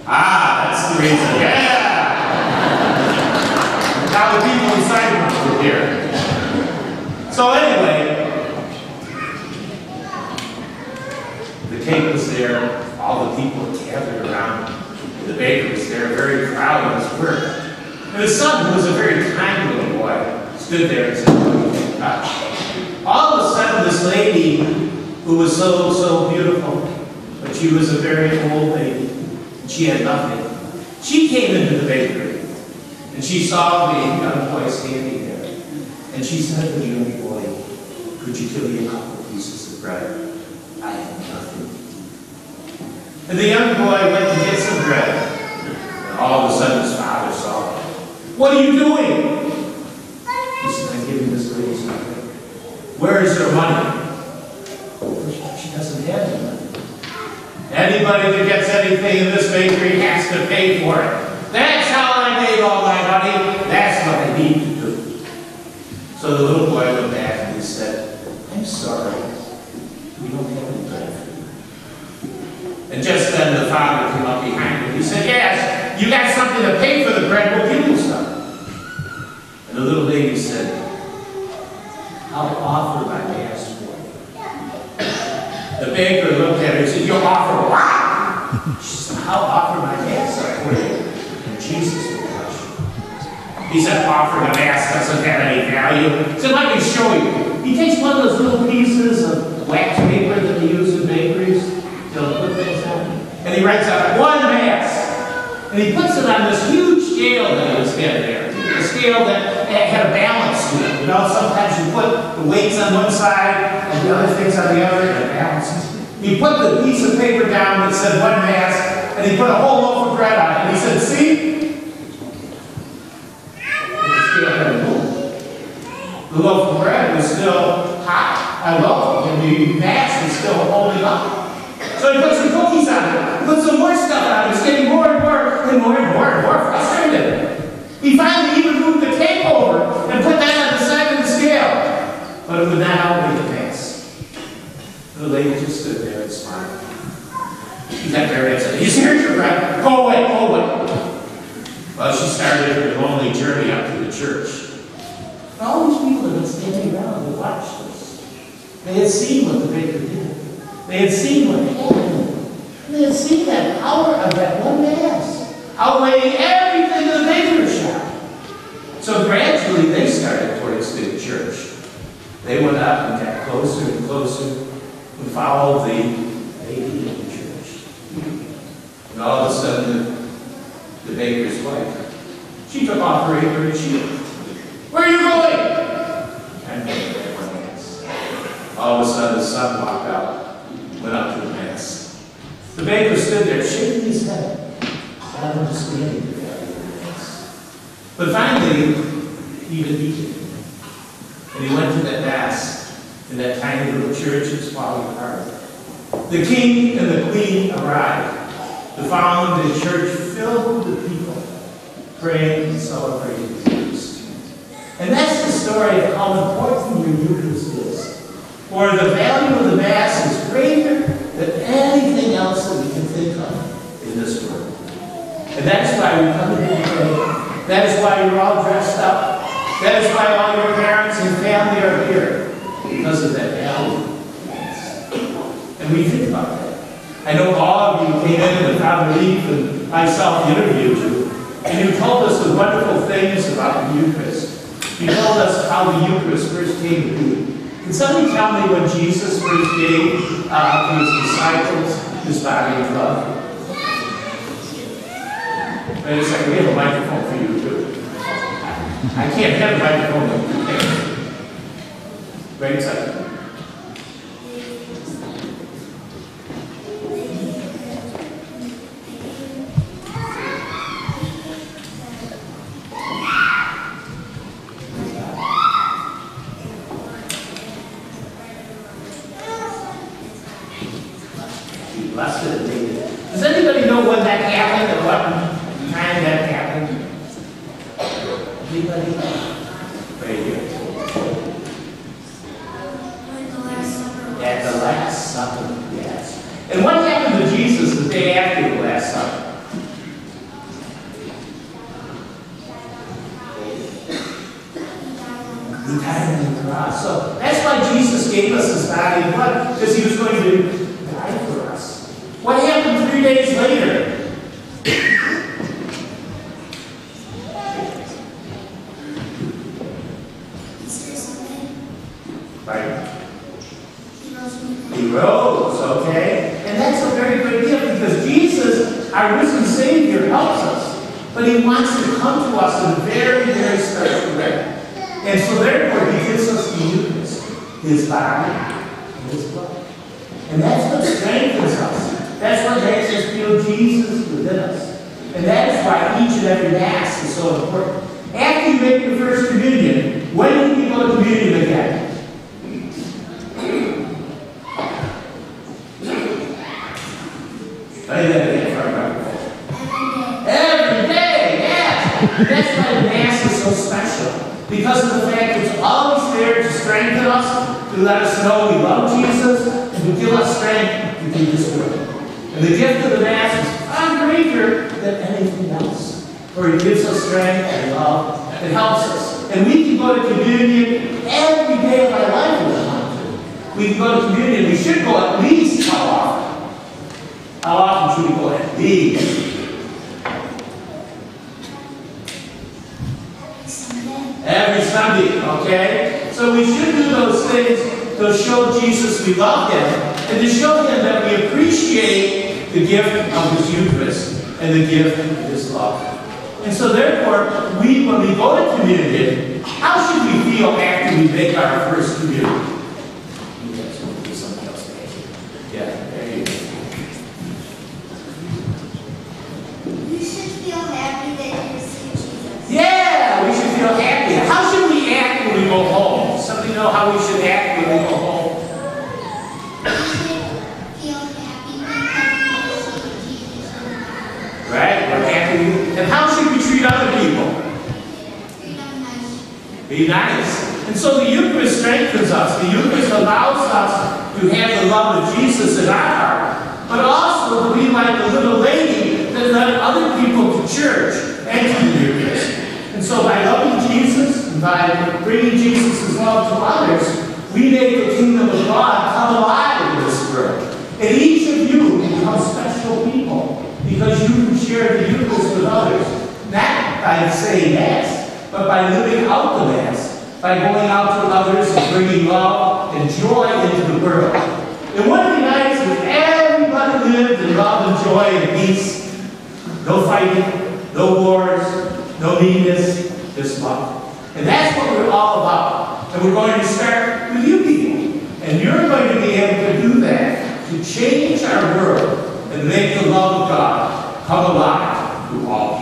Ah, that's the reason. Yeah! Now the people inside were here. So anyway, the cake was there. All the people gathered around. The baker was there, very proud of his work. And his son, who was a very kind little boy, stood there and said, "What do you think?" All of a sudden, this lady, who was so beautiful, but she was a very old lady, and she had nothing. She came into the bakery, and she saw the young boy standing there. And she said to the young boy, "Could you give me a couple pieces of bread? I have nothing." And the young boy went to get some bread. And all of a sudden, his father saw him. "What are you doing?" He said, "I'm giving this lady some bread." "Where is her money?" "She doesn't have any money." "Anybody that gets anything in this bakery has to pay for it. That's how I made all my money. That's what I need to do." So the little boy went back and he said, "I'm sorry. We don't have any bread for you." And just then the father came up behind him. He said, "Yes, you got something to pay for the bread. We'll give you some." And the little lady said, "I'll offer my mass for you." The baker looked at her and said, "You'll offer what?" She said, "I'll offer my mass for you." And Jesus will touch you. He said, "Offering a mass doesn't have any value." He said, "Let me show you." He takes one of those little pieces of wax paper that they use in bakeries. They'll put things on. And he writes out 1 mass. And he puts it on this huge scale that he was getting there. A scale that had a balance to it. You know, sometimes you put the weights on one side and the other things on the other, and it balances. He put the piece of paper down that said 1 mass, and he put a whole loaf of bread on it. And he said, "See? The scale hadn't moved. The loaf of bread was still hot and low, and the mass was still holding up." So he put some cookies on it, put some more stuff on it. He's getting more and more frustrated. He finally even moved the cake over and put that on the side of the scale. But it would not outweigh the mass. The lady just stood there and smiled. He got very upset. "Here's your bread. Go away, go away." Well, she started her lonely journey up to the church. And all these people had been standing around and watched this. They had seen what the baker did. They had seen what happened. They had seen that power of that 1 mass outweighing everything in the baker's shop. So gradually they started towards the church. They went up and got closer and closer and followed the lady in the church. And all of a sudden the baker's wife, she took off her apron and she went, "Where are you going?" "I'm making that 1 mass." All of a sudden the son walked out. Went up to the mass. The baker stood there shaking his head, not understanding the value of the mass. But finally, he believed it. And he went to that mass in that tiny little church in Swallowing Park. The king and the queen arrived. The following the church filled with people, praying and celebrating Jesus. And that's the story of how important your Eucharist is. For the value of the Mass is greater than anything else that we can think of in this world. And that is why we come here today. That is why you're all dressed up. That is why all your parents and family are here. Because of that value. And we think about that. I know all of you came in and Father Leaf and myself interviewed you. And you told us the wonderful things about the Eucharist. You told us how the Eucharist first came to be. Can somebody tell me when Jesus first gave to his disciples his body and blood? Wait a second, we have a microphone for you too. I can't have a microphone with you. Wait a second. Blessed and David. Does anybody know when that happened or what time that happened? Anybody? Right here. At the Last Supper, yes. And what happened to Jesus the day after the Last Supper? days later, right? He rose, okay? And that's a very good gift because Jesus, our risen Savior, helps us. But He wants to come to us in a very, very special way. And so therefore, He gives us the Eucharist, His body and His blood. And that's what strengthens us. That's what makes us feel Jesus within us. And that is why each and every Mass is so important. After you make your first communion, when do you go to communion again? Every day, yes. That's why the Mass is so special. Because of the fact it's always there to strengthen us, to let us know we love Jesus, and to give us strength to do His work. And the gift of the Mass is far greater than anything else. For it gives us strength and love. It helps us. And we can go to communion every day of our life if we want to. We can go to communion. We should go at least how often? How often should we go at least? Every Sunday, okay? So we should do those things to show Jesus we love Him and to show Him that we appreciate the gift of His Eucharist and the gift of His love. And so therefore, when we go to communion, how should we feel after we make our first communion? You guys want to do something else? Yeah, there you go. You should feel happy that you received Jesus. Yeah, we should feel happy. How should we act when we go home? Somebody know how we should act when we go home? You should feel happy because you received Jesus. Right? We're happy. And how should we treat other people? Treat them nice. Be nice. And so the Eucharist strengthens us. The Eucharist allows us to have the love of Jesus in our heart, but also to be like the little lady that led other people to church and to the Eucharist. And so by loving Jesus and by bringing Jesus' love to others, we make the kingdom of God come alive in this world. And each of you become special people because you can share the Eucharist with others, not by saying Mass, but by living out the Mass, by going out to others and bringing love and joy into the world. And wouldn't it be nice if everybody lived in love and joy and peace? No fighting, no wars, no meanness, just love. And that's what we're all about. And we're going to start with you people. And you're going to be able to do that, to change our world and make the love of God come alive to all.